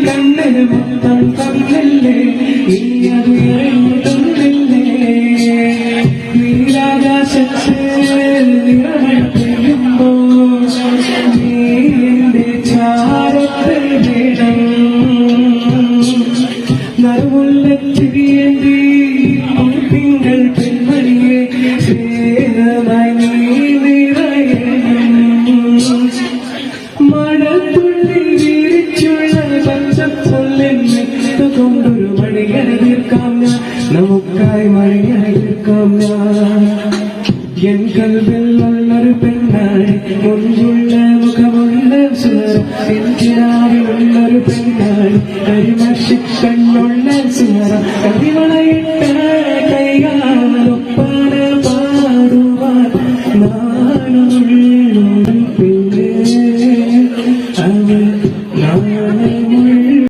കണ്ണിന് മൊത്തം തന്നില്ലേ ഇനിയത് തന്നില്ലേ നീലാകാശത്ത് നിറമഴ പെയ്യുമ്പോ നീ എന്റെ ചാരത്ത് വേണം നറുമുല്ലത്തിരിയേന്തി തിങ്കൾ പെൺമണിയെ സ്നേഹമായി നീ നിറയണം മഴത്തുള്ളിൽ വീരിച്ചുള്ള പച്ചപ്പുല്ലിൽ മെത്തുകൊണ്ടൊരു മണിയറ തീർക്കാം ഞാൻ നമുക്കായി മണിയറ തീർക്കാം ഞാൻ എൻ കൽവിലുള്ളൊരു പെണ്ണായി മുൻപുള്ള മുഖമുള്ള സുന്ദരം എന്തിനാവിലുള്ളൊരു പെണ്ണായി കരിമഷി കണ്ണുള്ള സുന്ദരം കരിമളയിട്ട കൈകാലൊപ്പന പാടുവാൻ നാണുള്ള പെണ്ണ് അവൾ